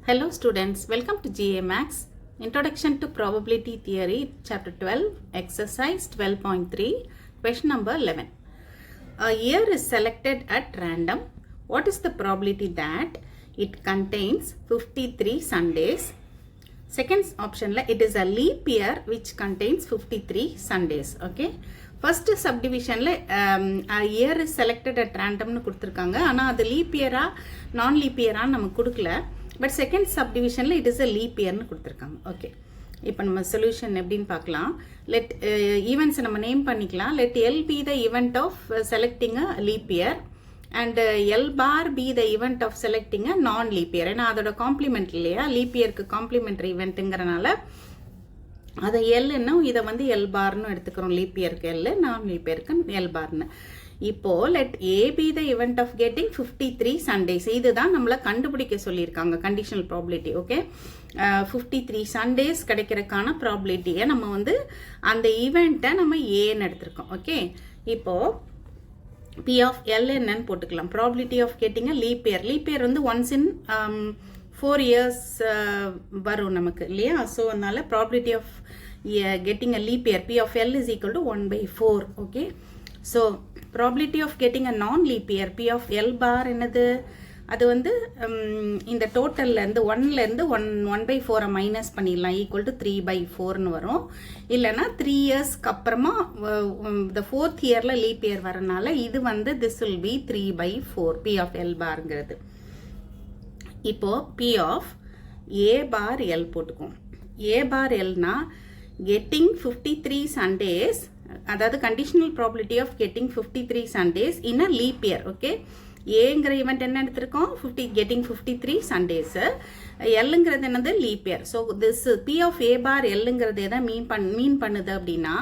Hello students, welcome to GA Max. Introduction to Probability Theory, Chapter 12, Exercise 12.3, Question number 11. A year is selected at random. What is the probability that it contains 53 Sundays? Second option, it is a leap year which contains 53 Sundays. Okay. First subdivision, a year is selected at random. Ana adu leap year non leap year namak kudukala. But second subdivision, it is a leap year. Okay. இப்போ நம்ம solution எப்படின்னு பார்க்கலாம். Let events நம்ம name பண்ணிக்கலாம். Let L be the event of selecting a leap year and L bar be the event of selecting a non leap year. ஏன்னா அதோட complement இல்லையா, leaf இயருக்கு காம்ப்ளிமெண்ட்ரி ஈவெண்ட்டுங்கிறனால அதை எல்லுன்னு இதை வந்து எல் பார்னு எடுத்துக்கிறோம். லீப் இயருக்கு எல், நான் லீப் இயருக்கு எல் பார்னு. இப்போ let A B the event of getting 53 Sundays. இதுதான் நம்மளை கண்டுபிடிக்க சொல்லியிருக்காங்க கண்டிஷனல் ப்ராபிலிட்டி. ஓகே, 53 சண்டேஸ் கிடைக்கிறதுக்கான ப்ராபிலிட்டியை நம்ம வந்து அந்த ஈவெண்ட்டை நம்ம ஏன்னு எடுத்திருக்கோம். ஓகே, இப்போ பி ஆஃப் எல் என்னன்னு போட்டுக்கலாம். Probability of getting a leap year. Leap year வந்து ஒன்ஸ் இன் 4 இயர்ஸ் வரும் நமக்கு இல்லையா. ஸோ அதனால probability of getting a leap year P of L is equal to 1/4. Okay, so probability of getting a non-leap year P of L bar என்னது, அது வந்து இந்த டோட்டல்லேருந்து 1லேருந்து 1/4 minus பண்ணிடலாம், ஈக்குவல் டு 3/4ன்னு வரும். இல்லைன்னா 3 இயர்ஸ்க்கு அப்புறமா இந்த 4th இயரில் லீப் இயர் வரனால இது வந்து this will be 3/4 P of L பார்ங்கிறது. இப்போ P of A bar L போட்டுக்கும். A bar Lனா getting 53 Sundays, அதாவது conditional probability of getting 53 Sundays in a leap year. Okay, ஏங்கிற ஈவெண்ட் என்ன எடுத்திருக்கோம், கெட்டிங் 53 சண்டேஸு. எல்லுங்கிறது என்னது, leap year. So this P of A bar எல்லுங்கிறது எதை மீன் பண்ணுது அப்படின்னா,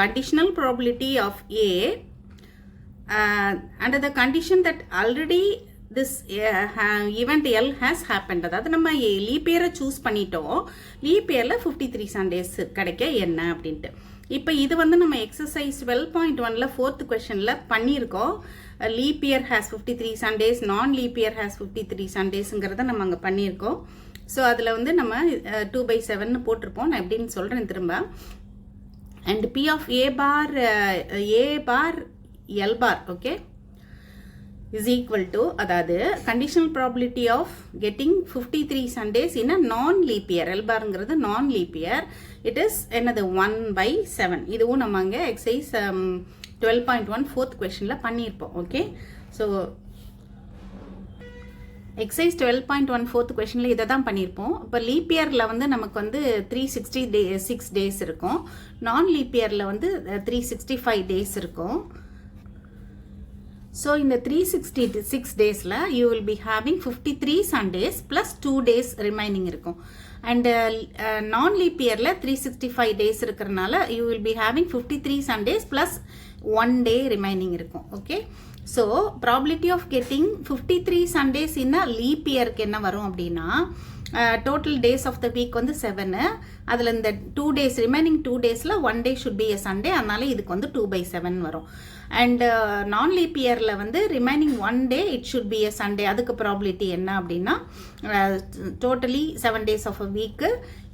conditional probability of A and the condition that already this event L has happened. அதாவது நம்ம லீப் இயரை சூஸ் பண்ணிட்டோம், லீப் இயரில் 53 சண்டேஸ் கிடைக்க என்ன அப்படின்ட்டு. இப்போ இது வந்து நம்ம எக்ஸசைஸ் 12.1ல 4th கொஸ்டினில் பண்ணியிருக்கோம். லீப் இயர் ஹேஸ் 53 சண்டேஸ், நான் லீப் இயர் ஹேஸ் 53 சண்டேஸுங்கிறத நம்ம அங்கே பண்ணியிருக்கோம். ஸோ அதில் வந்து நம்ம 2/7 போட்டிருப்போம். நான் எப்படின்னு சொல்கிறேன் திரும்ப. And P of A bar L bar okay is equal to, அதாவது conditional probability of getting 53 Sundays in a non-leap year. L barங்கிறது non-leap year. It is என்னது 1/7. இதுவும் நம்ம அங்கே எக்ஸசைஸ் 12.1 4th questionல பண்ணியிருப்போம். ஓகே, ஸோ எக்ஸசைஸ் 12.1 4th questionல இதை தான் பண்ணியிருப்போம். இப்போ லீப் இயரில் வந்து நமக்கு வந்து 366 டேஸ் இருக்கும், நான் லீப் இயரில் வந்து 365 டேஸ் இருக்கும். So in the 366 daysல you will be having 53 Sundays plus 2 days remaining இருக்கும். And non-leap yearல 365 days இருக்கிறனால you will be having 53 Sundays plus 1 day remaining இருக்கும். Okay, so probability of getting 53 Sundays in a leap yearக்கு என்ன வரும் அப்படின்னா, total days of the week வந்து 7. அதில் இந்த 2 days remaining 2 டேஸில் 1 day should be a Sunday. அதனால இதுக்கு வந்து 2/7 வரும். அண்ட் நான் லீப் இயரில் வந்து remaining 1 day it should be a Sunday. அதுக்கு ப்ராபிலிட்டி என்ன அப்படின்னா, totally 7 days of a week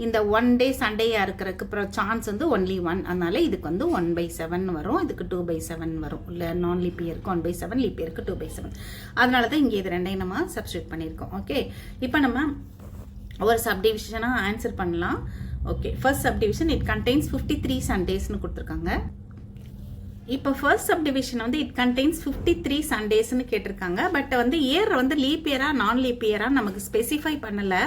இந்த 1 day சண்டேயாக இருக்கிறதுக்கு சான்ஸ் வந்து ஒன்லி 1. அதனால இதுக்கு வந்து 1/7 வரும், இதுக்கு 2/7 வரும். இல்லை நான் லீப் இயருக்கு 1/7, லீப் இயருக்கு 2/7. அதனால தான் இங்கே இது ரெண்டையும் நம்ம சப்ஸ்டியூட் பண்ணியிருக்கோம். ஓகே, இப்போ நம்ம ஒரு சப்டிவிஷனாக ஆன்சர் பண்ணலாம். Okay, first subdivision it contains 53 சண்டேஸ்னு கொடுத்துருக்காங்க. இப்போ ஃபர்ஸ்ட் சப்டிவிஷன் வந்து இட் கண்டெய்ன்ஸ் 53 சண்டேஸ்னு கேட்டிருக்காங்க. பட் வந்து இயர் வந்து லீப் இயரா நான் லீப் இயரா நமக்கு ஸ்பெசிஃபை பண்ணலை.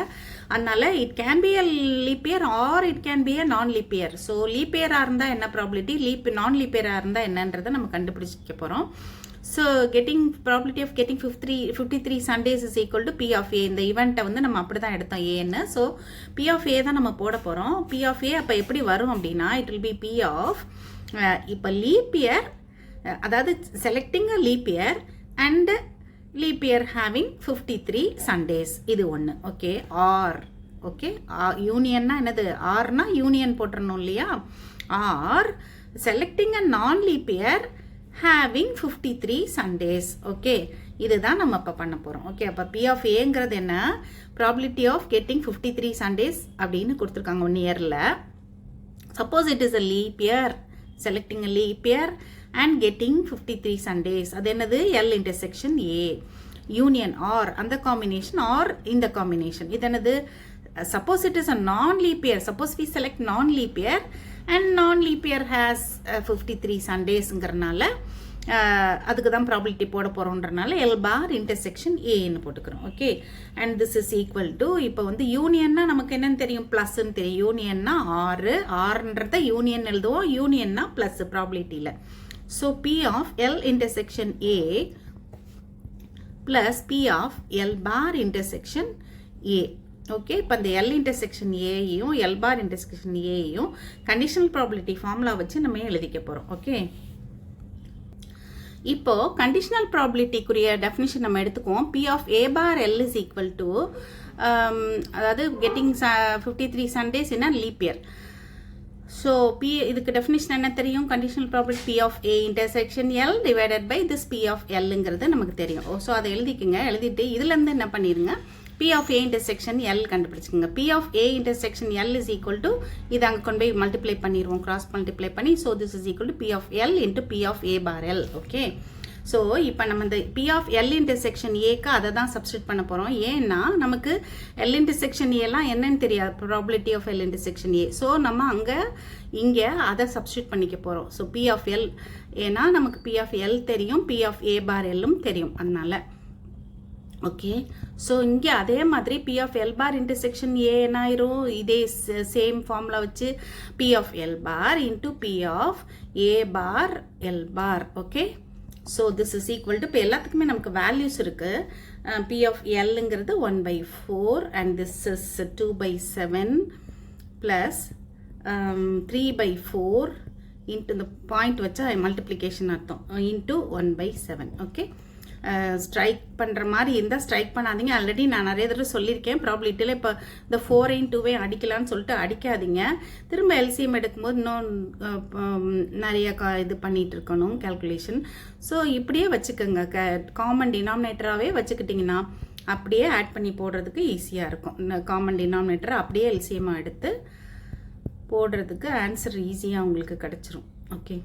அதனால it can be a leap year R it can be a non leap year. So leaf இயராக இருந்தால் என்ன ப்ராபிலிட்டி, நான் லீப் இயராக இருந்தால் என்னன்றதை நம்ம கண்டுபிடிச்சிக்க போகிறோம். So getting probability of getting 53 Sundays is equal to P of A. இந்த ஈவெண்ட்டை வந்து நம்ம அப்படி தான் எடுத்தோம் ஏன்னு. ஸோ பி ஆஃப் ஏ தான் நம்ம போட போகிறோம். பி ஆஃப் ஏ அப்போ எப்படி வரும் அப்படின்னா, it will be P of இப்போ லீப் இயர், அதாவது selecting a leap year and leap year having 53 Sundays. இது ஒன்று. ஓகே, ஆர் ஓகே யூனியன்னா என்னது, ஆர்னா யூனியன் போட்டுறணும் இல்லையா. R selecting a non leap year having 53 Sundays. Okay, இதுதான் நம்ம இப்போ பண்ண போகிறோம். ஓகே, அப்போ P of Aங்கிறது என்ன, ப்ராபபிலிட்டி ஆஃப் கெட்டிங் 53 Sundays அப்படின்னு கொடுத்துருக்காங்க 1 இயரில். Suppose it is a leap year, selecting a leap year and getting 53 Sundays. அது என்னது, L intersection A union or அந்த காம்பினேஷன் ஆர் இந்த காம்பினேஷன். இது என்னது, suppose it is a non-leap year, suppose we select non-leap year and non-leap year has 53 Sundaysங்கிறனால அதுக்கு தான் probability போட போகிறோன்றனால L bar intersection Aன்னு போட்டுக்கிறோம். Okay, and this is equal to, இப்போ வந்து யூனியன்னா நமக்கு என்னன்னு தெரியும், ப்ளஸ்ன்னு தெரியும். யூனியன்னா ஆறுன்றத யூனியன் எழுதுவோம், யூனியன்னா ப்ளஸ் ப்ராபபிலிட்டியில். So P of L intersection A plus P of L bar intersection A. Okay, இப்போ இந்த L intersection Aயும் L bar intersection Aயும் கண்டிஷனல் ப்ராபபிலிட்டி ஃபார்முலா வச்சு நம்ம எழுதிக்க போகிறோம். ஓகே, இப்போ கண்டிஷனல் ப்ராபபிலிட்டிக்குரிய டெஃபினிஷன் நம்ம எடுத்துக்குவோம். P of A bar L is equal to அதாவது getting 53 Sundays in a leap year. So இதுக்கு டெஃபினிஷன் என்ன தெரியும், conditional probability P of A intersection L divided by this P of Lங்கிறது நமக்கு தெரியும். So அதை எழுதிக்குங்க. எழுதிட்டு இதுலேருந்து என்ன பண்ணிடுங்க, P of A intersection L கண்டுபிடிச்சிக்கோங்க. P of A intersection L is equal to, இது அங்கே கொண்டு போய் மல்டிப்ளை பண்ணிடுவோம், கிராஸ் மல்டிப்ளை பண்ணி. So this is equal to P of L into P of A bar L. Okay, so இப்போ நம்ம இந்த P of L intersection Aக்கு அதை தான் சப்ஸ்டியூட் பண்ண போகிறோம். ஏன்னா நமக்கு L intersection Aலாம் என்னன்னு தெரியாது, probability of L intersection A. So நம்ம இங்கே அதை சப்ஸ்டியூட் பண்ணிக்க போகிறோம். ஸோ P of L, ஏன்னா நமக்கு P of L தெரியும், P of A bar Lலும் தெரியும், அதனால. ஓகே, ஸோ இங்கே அதே மாதிரி P of L bar intersection A என்ன ஆயிரும், இதே சேம் ஃபார்முலா வச்சு P of L bar into P of A bar L bar. Okay, so this is equal to, இப்போ எல்லாத்துக்குமே நமக்கு வேல்யூஸ் இருக்குது. P of Lங்கிறது 1/4 and this is 2/7 plus 3/4 into இந்த point வச்சா மல்டிப்ளிகேஷன் அர்த்தம், இன்ட்டு 1/7. ஓகே, ஸ்ட்ரைக் பண்ணுற மாதிரி இருந்தால் ஸ்ட்ரைக் பண்ணாதீங்க. ஆல்ரெடி நான் நிறைய தடவை சொல்லியிருக்கேன், ப்ராபபிலிட்டியில் இப்போ இந்த 4ஐயும் 2ஐயும் அடிக்கலான்னு சொல்லிட்டு அடிக்காதீங்க. திரும்ப எல்சிஎம் எடுக்கும்போது இன்னும் நிறைய இது பண்ணிகிட்டு இருக்கணும் கேல்குலேஷன். ஸோ இப்படியே வச்சுக்கோங்க, காமன் டினாமினேட்டராகவே வச்சுக்கிட்டிங்கன்னா அப்படியே ஆட் பண்ணி போடுறதுக்கு ஈஸியாக இருக்கும். காமன் டினாமினேட்டரை அப்படியே எல்சிஎம்மாக எடுத்து போடுறதுக்கு ஆன்சர் ஈஸியாக உங்களுக்கு கிடச்சிரும். Okay,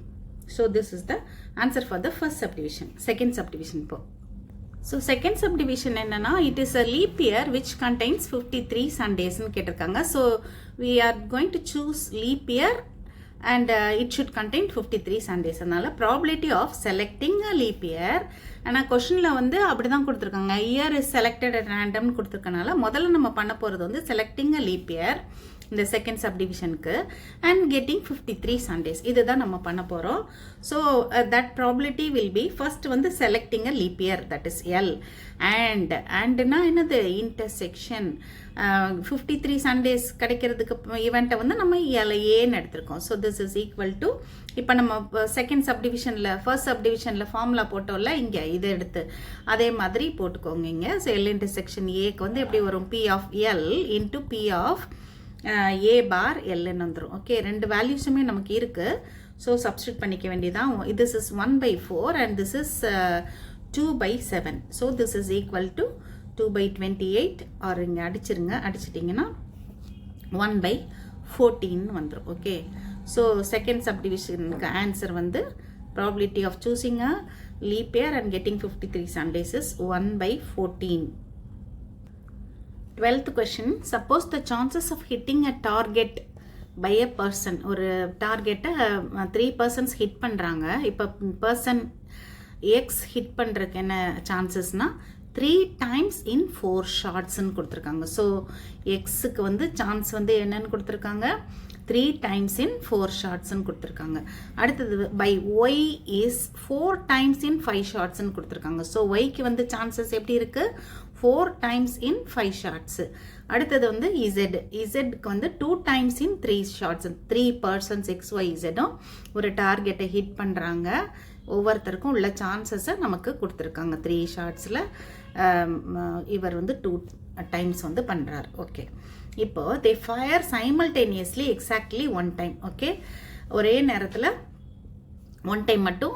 so this is the answer for the first subdivision. Second subdivision po, so second subdivision என்னன்னா, it is a leap year which contains 53 Sundays ன்னு கேட்டிருக்காங்க. so we are going to choose leap year and it should contain 53 Sundays. அதனால probability of selecting a leap year, ஆனால் கொஷனில் வந்து அப்படி தான் கொடுத்துருக்காங்க, year is selected at ரேண்டம்னு கொடுத்துருக்கனால முதல்ல நம்ம பண்ண போகிறது வந்து செலக்டிங் அ லீப் இயர் இந்த செகண்ட் சப்டிவிஷனுக்கு அண்ட் கெட்டிங் 53 Sundays. இதுதான் நம்ம பண்ண போகிறோம். So that probability will be, first வந்து selecting a leap year, that is L, அண்ட்னா என்னது, இன்டர்செக்ஷன் 53 Sundays கிடைக்கிறதுக்கு ஈவெண்ட்டை வந்து நம்ம ஏன்னு எடுத்திருக்கோம். So this is equal to, இப்போ நம்ம செகண்ட் சப்டிவிஷனில் ஃபர்ஸ்ட் சப்டிவிஷனில் ஃபார்முலா போட்டோம்ல, இங்கே இதை எடுத்து அதே மாதிரி போட்டுக்கோங்க இங்கே. ஸோ எல் இன்டர்செக்ஷன் ஏக்கு வந்து எப்படி வரும், P of L into P of A bar Lன்னு வந்துடும். ஓகே, ரெண்டு வேல்யூஸுமே நமக்கு இருக்குது. ஸோ சப்ஸ்டியூட் பண்ணிக்க வேண்டியதான். This is 1/4 and this is 2/7. So this is equal to 2/28 or இங்கே அடிச்சிருங்க, அடிச்சிட்டிங்கன்னா 1/14 வந்துடும். ஓகே, ஸோ செகண்ட் சப்டிவிஷனுக்கு ஆன்சர் வந்து probability of choosing a leap year and getting 53 Sundays is 1/14. 12th question, suppose the chances of hitting a target by a person, ஒரு டார்கெட்டை 3 persons hit பண்ணுறாங்க. இப்போ பர்சன் எக்ஸ் ஹிட் பண்ணுறதுக்கு என்ன சான்சஸ்னா 3 times in 4 shotsன்னு கொடுத்துருக்காங்க. ஸோ எக்ஸுக்கு வந்து சான்ஸ் வந்து என்னன்னு கொடுத்துருக்காங்க, 3 times in 4 shotsன்னு கொடுத்துருக்காங்க. அடுத்தது by Y is 4 times in 5 shotsன்னு கொடுத்துருக்காங்க. ஸோ ஒய்க்கு வந்து சான்சஸ் எப்படி இருக்குது, 4 times in 5 shots. அடுத்தது வந்து இசட்க்கு வந்து 2 times in 3 shots. 3 persons XY Z ஒரு டார்கெட்டை ஹிட் பண்ணுறாங்க. ஒவ்வொருத்தருக்கும் உள்ள சான்சஸை நமக்கு கொடுத்துருக்காங்க. 3 shotsல இவர் வந்து 2 times வந்து பண்ணுறார். ஓகே, இப்போ they fire simultaneously exactly 1 time. ஓகே, ஒரே நேரத்தில் ஒன் டைம் மட்டும்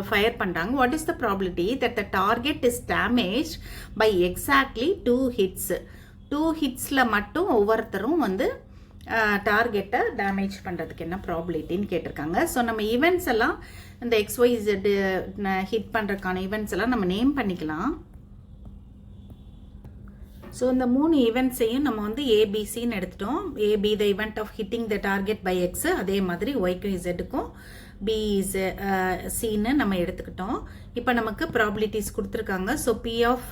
ஃபயர் பண்ணுறாங்க. What is the probability that the target is damage by exactly 2 hits? 2 hitsல மட்டும் ஒவ்வொருத்தரும் வந்து டார்கெட்டை டேமேஜ் பண்ணுறதுக்கு என்ன ப்ராபபிலிட்டின்னு கேட்டிருக்காங்க. ஸோ நம்ம ஈவெண்ட்ஸ் எல்லாம் இந்த XYZ ஹிட் பண்ணுறதுக்கான ஈவெண்ட்ஸ் எல்லாம் நம்ம நேம் பண்ணிக்கலாம். ஸோ இந்த 3 ஈவெண்ட்ஸையும் நம்ம வந்து ABCன்னு எடுத்துட்டோம். AB the event of hitting the target by X, அதே மாதிரி Yக்கும் Zக்கும் B is Cன்னு நம்ம எடுத்துக்கிட்டோம். இப்போ நமக்கு ப்ராபபிலிட்டிஸ் கொடுத்துருக்காங்க. So P of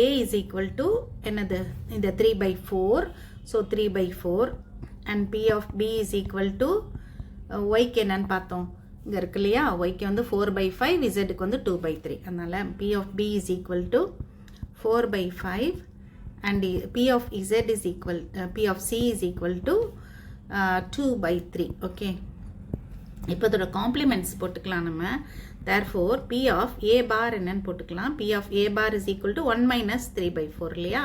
A is equal to என்னது, இந்த 3/4. So 3/4 and P of B is equal to Yக்கு என்னன்னு பார்த்தோம், இங்கே இருக்கு இல்லையா, Yக்கு வந்து 4/5, Zக்கு வந்து 2/3. அதனால் P of B is equal to 4/5 and P of Z is equal, P of C is equal to 2/3. okay, இப்போ இதோட காம்ப்ளிமெண்ட்ஸ் போட்டுக்கலாம் நம்ம. therefore P of A bar என்னன்னு போட்டுக்கலாம். P of A bar is equal to 1 minus 3/4 இல்லையா,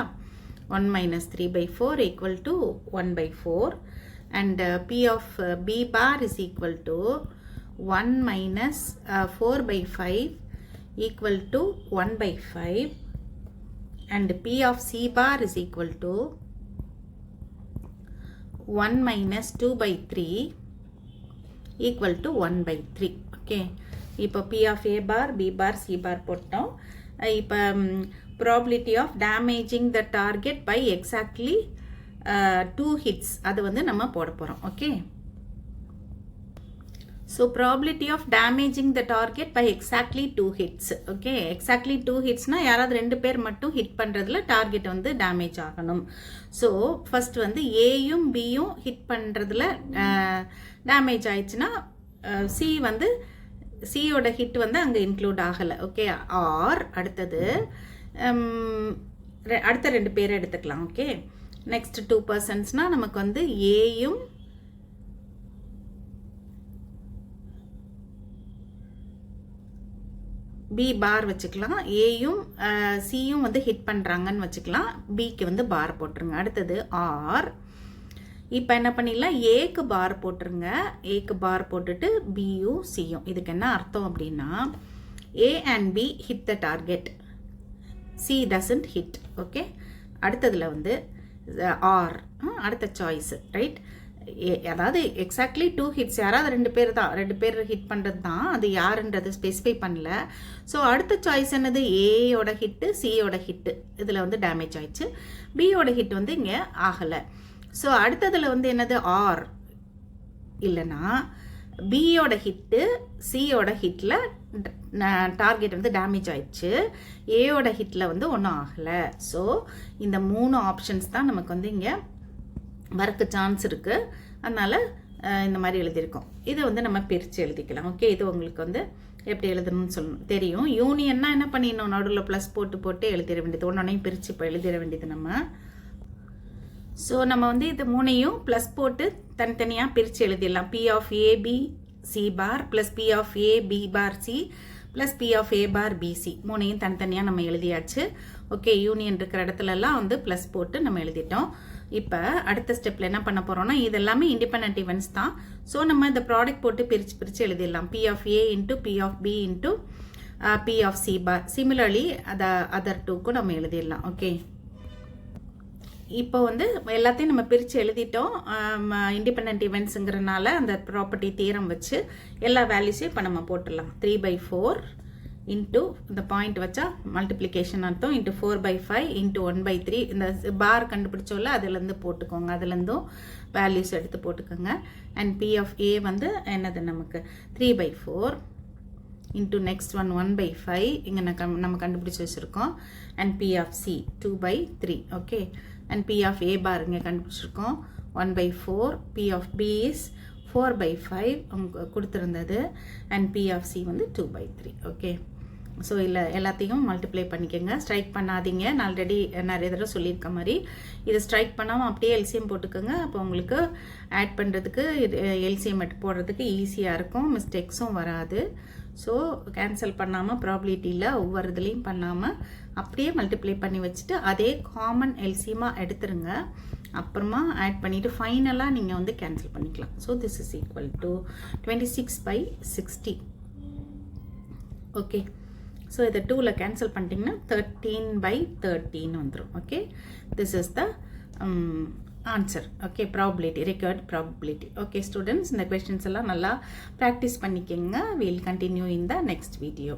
1 minus 3/4 equal to 1/4 and P of B bar is equal to 1 minus 4/5 equal to 1/5 and P of C bar is equal to 1 minus 2/3 equal to 1/3. okay, இப்போ P of A bar, B bar, C bar போட்டோம். இப்போ probability of damaging the target by exactly 2 hits அது வந்து நம்ம போட போகிறோம். Okay, so probability of damaging the target by exactly 2 hits. okay, exactly 2 hitsனா யாராவது 2 பேர் மட்டும் ஹிட் பண்ணுறதுல டார்கெட் வந்து டேமேஜ் ஆகணும். ஸோ ஃபர்ஸ்ட் வந்து ஏயும் பியும் ஹிட் பண்ணுறதுல டேமேஜ் ஆயிடுச்சுன்னா சி வந்து சியோட ஹிட் வந்து அங்கே இன்க்ளூட் ஆகலை. ஓகே, ஆர் அடுத்தது அடுத்த 2 பேரை எடுத்துக்கலாம். ஓகே, நெக்ஸ்ட் 2 பர்சன்ஸ்னால் நமக்கு வந்து ஏயும் பி பார் வச்சுக்கலாம். ஏயும் சியும் வந்து ஹிட் பண்ணுறாங்கன்னு வச்சுக்கலாம். பிக்கு வந்து பார் போட்டுருங்க. அடுத்தது ஆர். இப்போ என்ன பண்ணிடலாம், ஏக்கு பார் போட்டுருங்க. ஏக்கு பார் போட்டுட்டு பியும் சியும். இதுக்கு என்ன அர்த்தம் அப்படின்னா, A and B hit the target, C doesn't hit. Okay, அடுத்ததில் வந்து ஆர் அடுத்த சாய்ஸ், ரைட். அதாவது எக்ஸாக்ட்லி 2 hits, யாராவது 2 பேர் தான், 2 பேர் ஹிட் பண்ணுறது தான், அது யாருன்றது ஸ்பெசிஃபை பண்ணல. ஸோ அடுத்த சாய்ஸ் என்னது, ஏயோட ஹிட்டு சியோட ஹிட்டு இதில் வந்து டேமேஜ் ஆயிடுச்சு, பியோட ஹிட் வந்து இங்கே ஆகலை. ஸோ அடுத்ததில் வந்து என்னது, ஆர் இல்லைன்னா பியோட ஹிட்டு சியோட ஹிட்டில் டார்கெட் வந்து டேமேஜ் ஆயிடுச்சு, ஏயோட ஹிட்டில் வந்து ஒன்றும் ஆகலை. ஸோ இந்த 3 ஆப்ஷன்ஸ் தான் நமக்கு வந்து இங்கே வரக்கு சான்ஸ் இருக்குது. அதனால் இந்த மாதிரி எழுதியிருக்கோம். இதை வந்து நம்ம பிரித்து எழுதிக்கலாம். ஓகே, இது உங்களுக்கு வந்து எப்படி எழுதணும்னு சொல்லணும் தெரியும். யூனியன்னா என்ன பண்ணிடணும், நடுவில் ப்ளஸ் போட்டு எழுதிட வேண்டியது, ஒன்றொன்னையும் பிரித்து இப்போ எழுதிட வேண்டியது நம்ம. ஸோ நம்ம வந்து இது 3ஐயும் ப்ளஸ் போட்டு தனித்தனியாக பிரித்து எழுதிடலாம். P of A B C bar plus P of A B bar C plus P of A bar B C 3ஐயும் தனித்தனியாக நம்ம எழுதியாச்சு. ஓகே, யூனியன் இருக்கிற இடத்துலலாம் வந்து ப்ளஸ் போட்டு நம்ம எழுதிட்டோம். இப்போ அடுத்த ஸ்டெப்பில் என்ன பண்ண போகிறோம்னா, இது எல்லாமே இண்டிபெண்ட் ஈவெண்ட்ஸ் தான். ஸோ நம்ம இந்த ப்ராடக்ட் போட்டு பிரித்து எழுதிடலாம். P of A into P of B into P of C bar. Similarly other 2க்கும் நம்ம எழுதிடலாம். ஓகே, இப்போ வந்து எல்லாத்தையும் நம்ம பிரித்து எழுதிட்டோம். இண்டிபெண்ட் ஈவெண்ட்ஸுங்கிறனால அந்த ப்ராப்பர்ட்டி தியரம் வச்சு எல்லா வேல்யூஸையும் இப்போ நம்ம போட்டுடலாம். 3/4 இன்ட்டு இந்த பாயிண்ட் வச்சா மல்டிப்ளிகேஷன் அர்த்தம், இன்ட்டு 4/5 இன்ட்டு 1/3. இந்த பார் கண்டுபிடிச்சோல்ல, அதுலேருந்து போட்டுக்கோங்க, அதுலேருந்தும் வேல்யூஸ் எடுத்து போட்டுக்கோங்க. அண்ட் P of A வந்து என்னது நமக்கு 3/4 இன்ட்டு நெக்ஸ்ட் 1/5 இங்கே நம்ம கண்டுபிடிச்சி வச்சுருக்கோம். And P of C 2/3. Okay, and P of A bar இங்கே கண்டுபிடிச்சிருக்கோம் 1/4. P of B is 4/5 அவங்க கொடுத்துருந்தது. அண்ட் P of C வந்து 2/3. ஓகே, ஸோ இல்லை எல்லாத்தையும் மல்டிப்ளை பண்ணிக்கோங்க, ஸ்ட்ரைக் பண்ணாதீங்க. நான் ஆல்ரெடி நிறைய தடவை சொல்லியிருக்க மாதிரி இதை ஸ்ட்ரைக் பண்ணாமல் அப்படியே எல்சிஎம் போட்டுக்கோங்க. அப்போ உங்களுக்கு ஆட் பண்ணுறதுக்கு எல்சிஎம் போடுறதுக்கு ஈஸியாக இருக்கும், மிஸ்டேக்ஸும் வராது. ஸோ கேன்சல் பண்ணாமல் ப்ராபபிலிட்டியில் ஒவ்வொரு இதுலேயும் பண்ணாமல் அப்படியே மல்டிப்ளை பண்ணி வச்சுட்டு அதே காமன் எல்சிஎமாக எடுத்துருங்க. அப்புறமா ஆட் பண்ணிவிட்டு ஃபைனலாக நீங்கள் வந்து கேன்சல் பண்ணிக்கலாம். So this is equal to 26/60. Okay, so இதை 2ல் கேன்சல் பண்ணிட்டீங்கன்னா 13/13 வந்துடும். Okay, this is the answer. Okay, probability, required probability. Okay students, இந்த கொஸ்டின்ஸ் எல்லாம் நல்லா ப்ராக்டிஸ் பண்ணிக்கோங்க. Will continue in the next video.